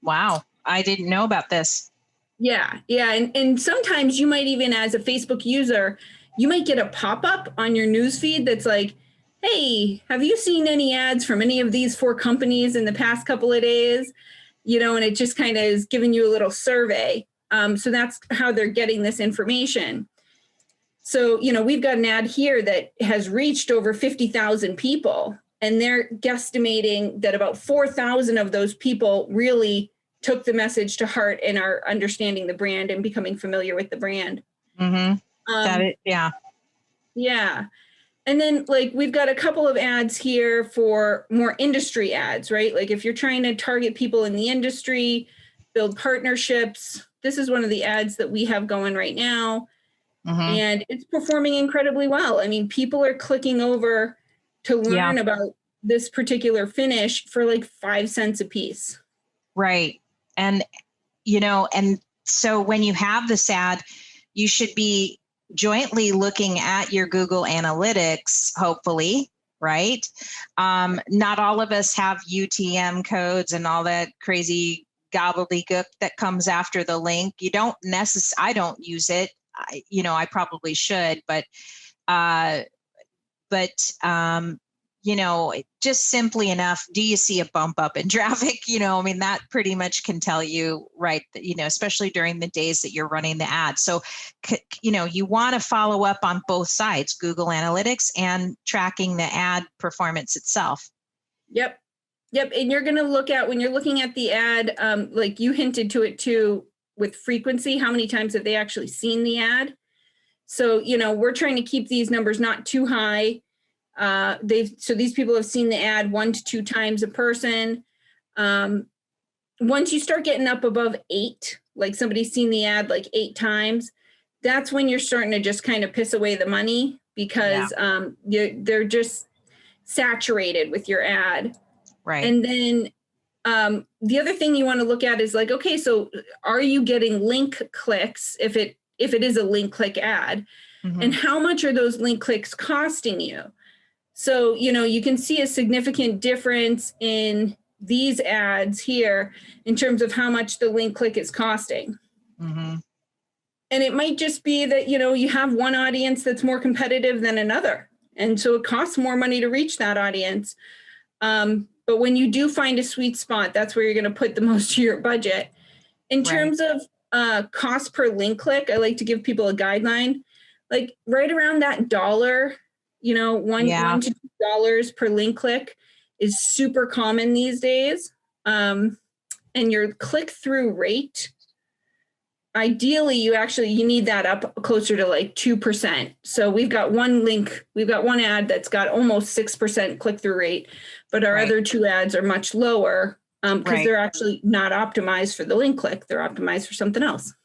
Wow. I didn't know about this. Yeah. And sometimes you might even, as a Facebook user, you might get a pop-up on your newsfeed that's like, hey, have you seen any ads from any of these 4 companies in the past couple of days? You know, and it just kind of is giving you a little survey. So that's how they're getting this information. So, you know, we've got an ad here that has reached over 50,000 people. And they're guesstimating that about 4,000 of those people really took the message to heart and are understanding the brand and becoming familiar with the brand. Yeah. Yeah. And then like we've got a couple of ads here for more industry ads, right? Like if you're trying to target people in the industry, build partnerships, this is one of the ads that we have going right now. And it's performing incredibly well. I mean, people are clicking over to learn about this particular finish for like 5 cents a piece. Right. And, and so when you have this ad, you should be jointly looking at your Google Analytics, hopefully, right? Not all of us have UTM codes and all that crazy gobbledygook that comes after the link. You don't I don't use it. I probably should, but just simply enough, do you see a bump up in traffic? That pretty much can tell you, right, especially during the days that you're running the ad. So, you want to follow up on both sides, Google Analytics and tracking the ad performance itself. Yep. And you're going to look at, when you're looking at the ad, like you hinted to it too, with frequency, how many times have they actually seen the ad? So, we're trying to keep these numbers not too high. So these people have seen the ad 1 to 2 times a person. Once you start getting up above 8, like somebody's seen the ad like 8 times, that's when you're starting to just kind of piss away the money, because they're just saturated with your ad. Right. And then the other thing you want to look at is like, okay, so are you getting link clicks if it is a link click ad? And how much are those link clicks costing you? So, you can see a significant difference in these ads here in terms of how much the link click is costing. And it might just be that, you have one audience that's more competitive than another. And so it costs more money to reach that audience. But when you do find a sweet spot, that's where you're going to put the most of your budget. In terms of cost per link click, I like to give people a guideline, like right around that $1, $1 to $2 per link click is super common these days. And your click-through rate, ideally, you need that up closer to like 2%. So we've got one ad that's got almost 6% click-through rate, but our other 2 ads are much lower because they're actually not optimized for the link click. They're optimized for something else.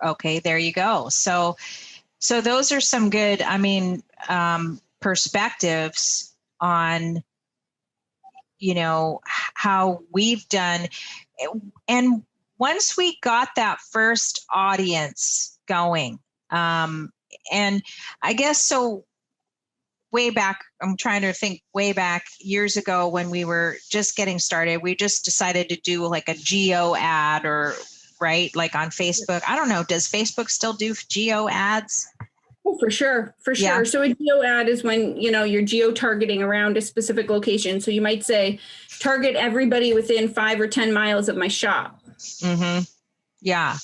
Okay, there you go. So those are some good, perspectives on, how we've done. And once we got that first audience going, and I guess so way back, I'm trying to think way back years ago when we were just getting started, we just decided to do like a geo ad or like on Facebook. I don't know. Does Facebook still do geo ads? Oh, for sure. Yeah. So a geo ad is when, you're geo targeting around a specific location. So you might say, target everybody within 5 or 10 miles of my shop. Yeah.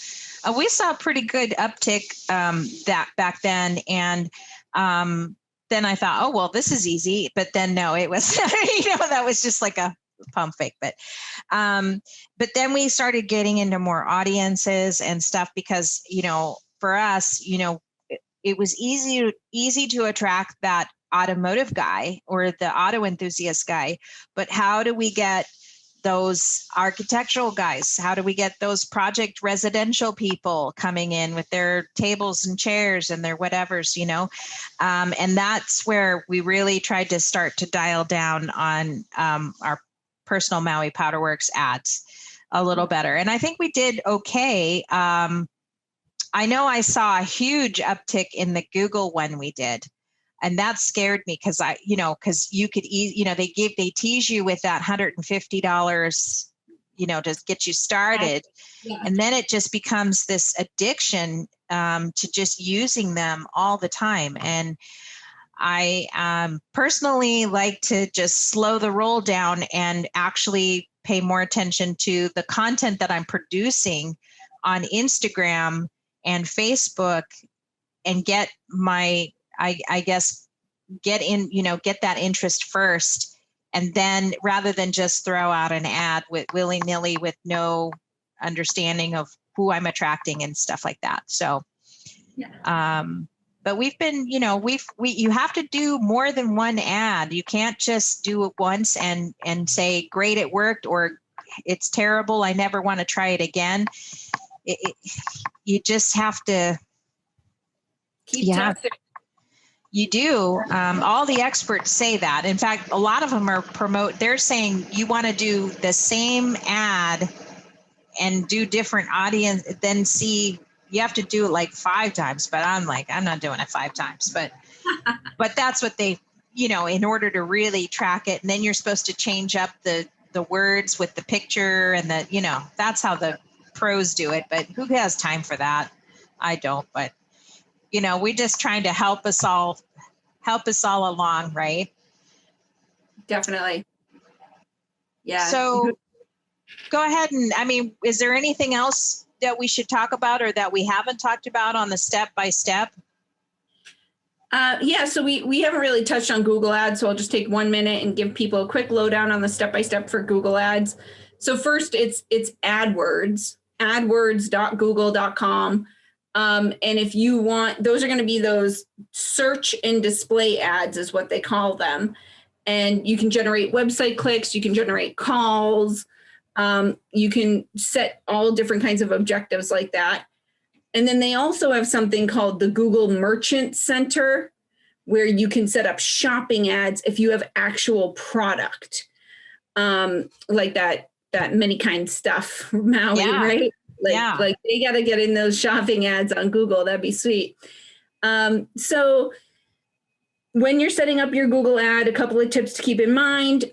We saw a pretty good uptick that back then. And then I thought, oh, well, this is easy. But then no, it was, that was just like a pump fake. But then we started getting into more audiences and stuff because, for us, it was easy to attract that automotive guy or the auto enthusiast guy. But how do we get those architectural guys? How do we get those project residential people coming in with their tables and chairs and their whatevers, and that's where we really tried to start to dial down on our personal Maui Powderworks ads a little better. And I think we did okay. I know I saw a huge uptick in the Google one we did. And that scared me because because you could, they tease you with that $150, to get you started. Yeah. And then it just becomes this addiction to just using them all the time. And I personally like to just slow the roll down and actually pay more attention to the content that I'm producing on Instagram and Facebook and get my, get that interest first And then rather than just throw out an ad with willy-nilly with no understanding of who I'm attracting and stuff like that. So, but we've been, you have to do more than one ad. You can't just do it once and say, great, it worked, or it's terrible, I never want to try it again. You just have to keep testing. You do. All the experts say that. In fact, a lot of them they're saying you want to do the same ad and do different audience, then you have to do it like 5 times. But I'm like, I'm not doing it 5 times. But that's what they, in order to really track it. And then you're supposed to change up the words with the picture and that's how the pros do it. But who has time for that? I don't. But we just trying to help us all along, right? Definitely. Yeah. So go ahead and, is there anything else that we should talk about or that we haven't talked about on the step-by-step? So we haven't really touched on Google Ads, so I'll just take 1 minute and give people a quick lowdown on the step-by-step for Google Ads. So first, it's AdWords, adwords.google.com. And if you want, those are going to be those search and display ads is what they call them. And you can generate website clicks, you can generate calls, you can set all different kinds of objectives like that. And then they also have something called the Google Merchant Center, where you can set up shopping ads if you have actual product, like that many kind stuff, Maui, right? Like they got to get in those shopping ads on Google. That'd be sweet. So when you're setting up your Google ad, a couple of tips to keep in mind.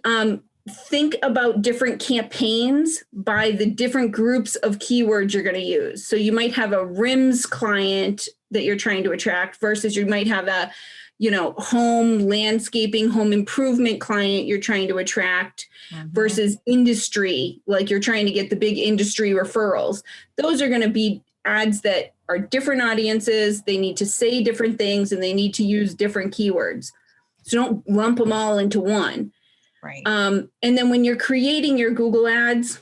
Think about different campaigns by the different groups of keywords you're going to use. So you might have a rims client that you're trying to attract versus you might have a, home landscaping, home improvement client you're trying to attract versus industry, like you're trying to get the big industry referrals. Those are going to be ads that are different audiences. They need to say different things and they need to use different keywords. So don't lump them all into one. Right. And then when you're creating your Google ads,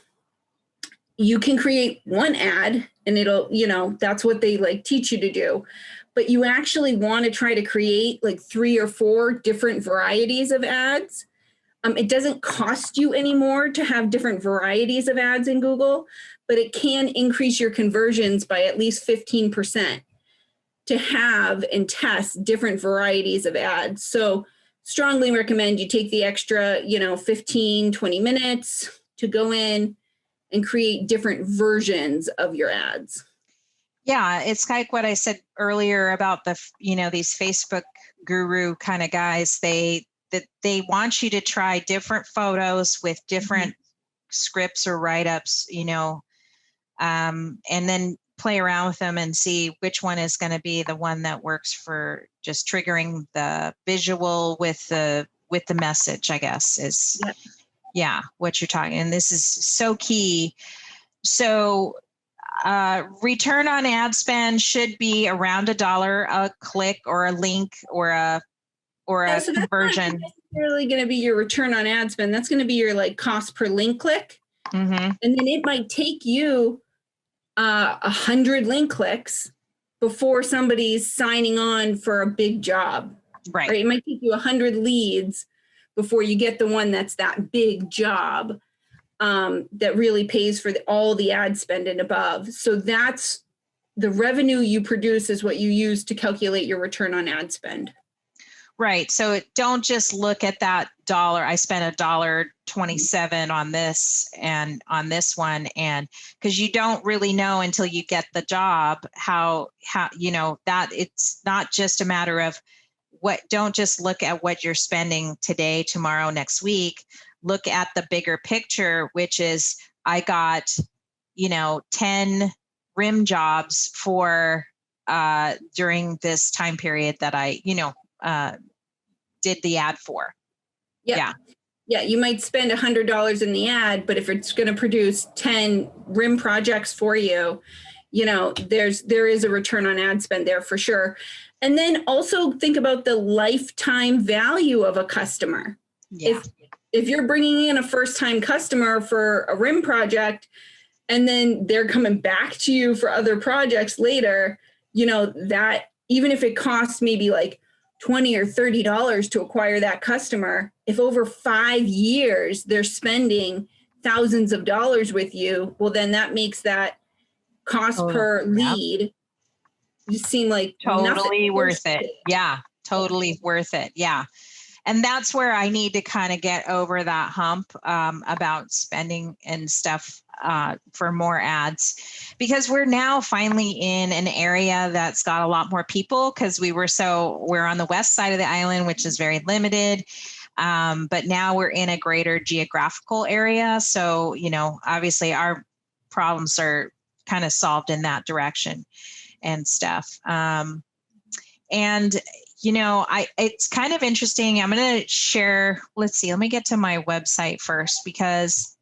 you can create one ad and it'll, that's what they teach you to do. But you actually want to try to create 3 or 4 different varieties of ads. It doesn't cost you anymore to have different varieties of ads in Google, but it can increase your conversions by at least 15% to have and test different varieties of ads. So strongly recommend you take the extra, 15, 20 minutes to go in and create different versions of your ads. Yeah, it's like what I said earlier about these Facebook guru kind of guys. They want you to try different photos with different scripts or write-ups, and then play around with them and see which one is going to be the one that works for just triggering the visual with the message, I guess is what you're talking. And this is so key. So return on ad spend should be around $1 a click or a link or a So conversion. that's not necessarily going to be your return on ad spend. That's going to be your cost per link click. And then it might take you 100 link clicks before somebody's signing on for a big job. Right. It might take you 100 leads before you get the one that's that big job that really pays for all the ad spend and above. So that's the revenue you produce is what you use to calculate your return on ad spend. Right. So don't just look at that dollar. I spent $1.27 on this and on this one. And because you don't really know until you get the job, how, that it's not just a matter of don't just look at what you're spending today, tomorrow, next week. Look at the bigger picture, which is I got, 10 rim jobs for during this time period that I, did the ad for. Yeah. You might spend $100 in the ad, but if it's going to produce 10 rim projects for you, there is a return on ad spend there for sure. And then also think about the lifetime value of a customer. Yeah. If you're bringing in a first-time customer for a rim project, and then they're coming back to you for other projects later, that even if it costs maybe like $20 or $30 to acquire that customer, if over 5 years they're spending thousands of dollars with you, well, then that makes that cost per lead just seem like totally nothing. worth it. Yeah, totally worth it. Yeah. And that's where I need to kind of get over that hump about spending and stuff for more ads, because we're now finally in an area that's got a lot more people, because we're on the west side of the island, which is very limited. But now we're in a greater geographical area. So, obviously our problems are kind of solved in that direction and stuff. It's kind of interesting. I'm going to share, let me get to my website first, because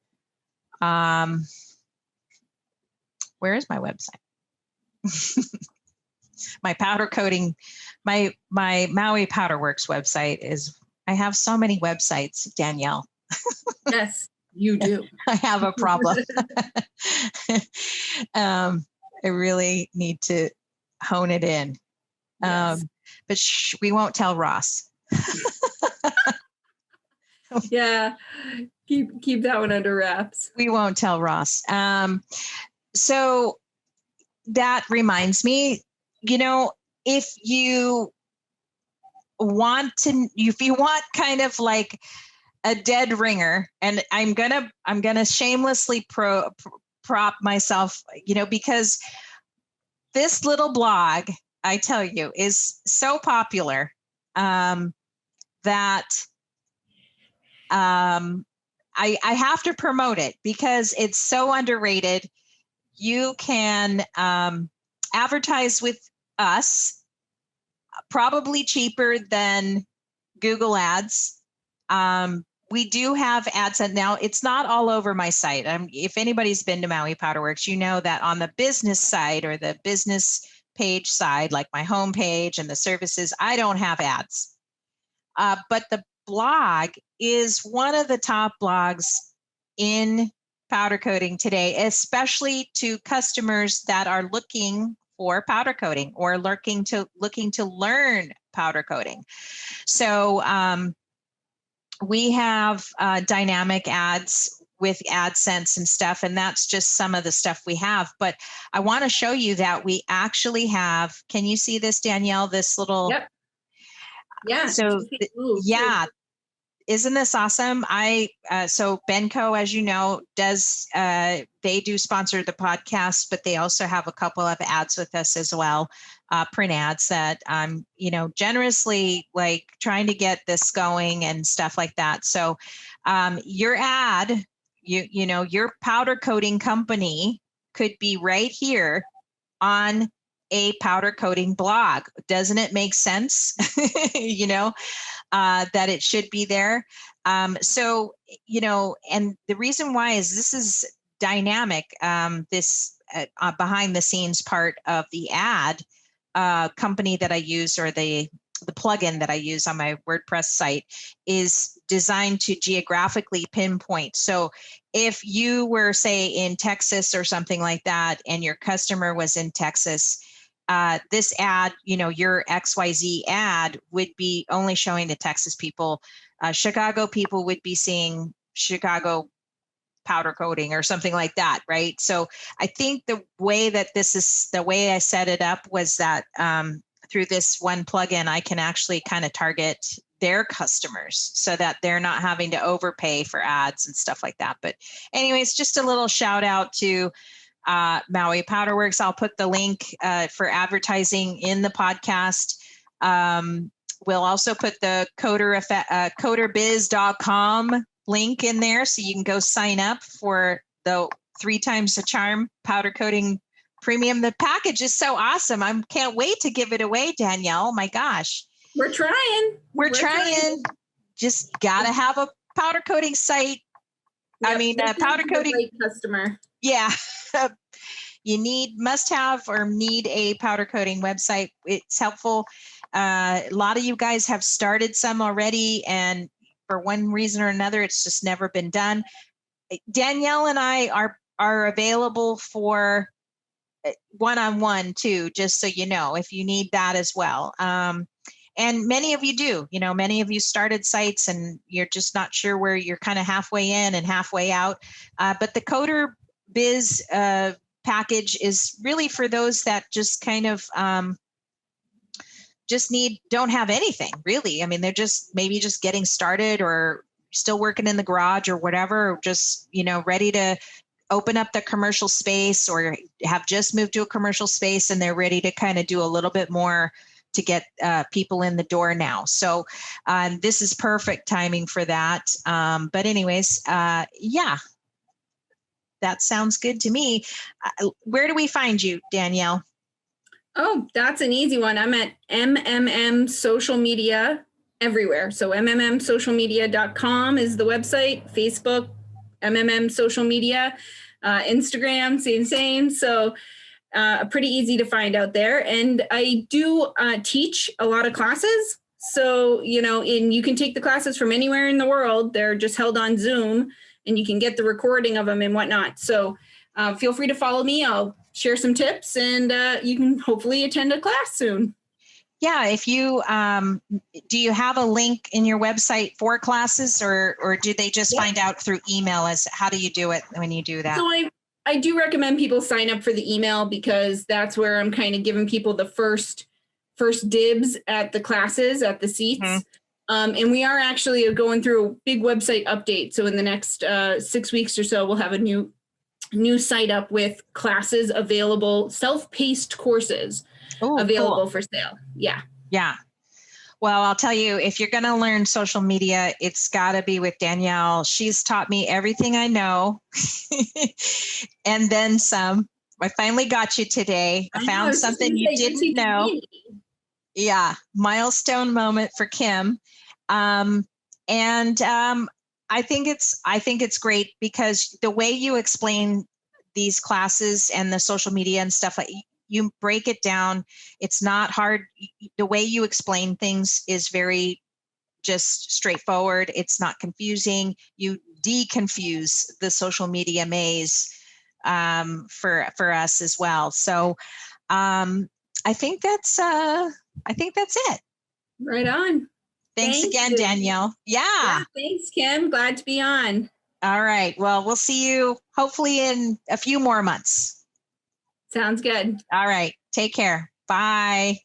where is my website? My powder coating, my Maui Powder Works website is, I have so many websites, Danielle. Yes, you do. I have a problem. I really need to hone it in. Yes. But we won't tell Ross. Yeah, keep that one under wraps. We won't tell Ross. So that reminds me, if you want kind of like a dead ringer, and I'm gonna shamelessly prop myself, because this little blog, I tell you, is so popular that I have to promote it because it's so underrated. You can advertise with us probably cheaper than Google Ads. We do have ads, and now it's not all over my site. If anybody's been to Maui Powder Works, you know that on the business side or the business page side, like my home page and the services, I don't have ads. But the blog is one of the top blogs in powder coating today, especially to customers that are looking for powder coating or looking to learn powder coating. So we have dynamic ads with AdSense and stuff, and that's just some of the stuff we have. But I want to show you that we actually have, can you see this, Danielle, this little? Yep. Yeah. So yeah, isn't this awesome? So Benco, as you know, they do sponsor the podcast, but they also have a couple of ads with us as well, print ads that I'm, generously like trying to get this going and stuff like that. So your ad, your powder coating company could be right here on a powder coating blog. Doesn't it make sense? That it should be there. So, and the reason why is this is dynamic. This behind the scenes part of the ad company that I use, or the plugin that I use on my WordPress site, is designed to geographically pinpoint. So if you were, say, in Texas or something like that, and your customer was in Texas, this ad, your XYZ ad would be only showing the Texas people. Chicago people would be seeing Chicago powder coating or something like that, right? So I think the way I set it up was that through this one plugin, I can actually kind of target their customers so that they're not having to overpay for ads and stuff like that. But anyways, just a little shout out to Maui Powder Works. I'll put the link for advertising in the podcast. We'll also put the coderbiz.com link in there, so you can go sign up for the 3 times the charm powder coating premium. The package is so awesome. I can't wait to give it away, Danielle. My gosh. We're trying. We're trying. Just gotta have a powder coating site. Yep, powder coating customer. Yeah. You must have a powder coating website. It's helpful. A lot of you guys have started some already, and for one reason or another, it's just never been done. Danielle and I are available for one-on-one too, just so you know, if you need that as well. And many of you do, many of you started sites and you're just not sure where you're kind of halfway in and halfway out. But the Coder Biz package is really for those that just kind of don't have anything really. I mean, they're maybe just getting started or still working in the garage or whatever, or just, ready to open up the commercial space, or have just moved to a commercial space and they're ready to kind of do a little bit more to get people in the door now. So this is perfect timing for that. But anyways, yeah, that sounds good to me. Where do we find you, Danielle? Oh, that's an easy one. I'm at MMM Social Media everywhere. So mmmsocialmedia.com is the website, Facebook, MMM Social Media, Instagram, same. So pretty easy to find out there. And I do teach a lot of classes. So, and you can take the classes from anywhere in the world. They're just held on Zoom and you can get the recording of them and whatnot. So feel free to follow me. I'll share some tips and you can hopefully attend a class soon. Yeah, if you, do you have a link in your website for classes or do they just find out through email? How do you do it when you do that? So I do recommend people sign up for the email because that's where I'm kind of giving people the first dibs at the classes, at the seats. Mm-hmm. And we are actually going through a big website update. So in the next 6 weeks or so, we'll have a new site up with classes available, self-paced courses available for sale. Yeah. Yeah. Well, I'll tell you, if you're going to learn social media, it's got to be with Danielle. She's taught me everything I know and then some. I finally got you today. I found something you didn't know. Yeah. Milestone moment for Kim. I think it's great because the way you explain these classes and the social media and stuff, you break it down. It's not hard. The way you explain things is very just straightforward. It's not confusing. You deconfuse the social media maze for us as well. So I think that's it. Right on. Thanks again, you. Danielle. Yeah. Thanks, Kim. Glad to be on. All right. Well, we'll see you hopefully in a few more months. Sounds good. All right. Take care. Bye.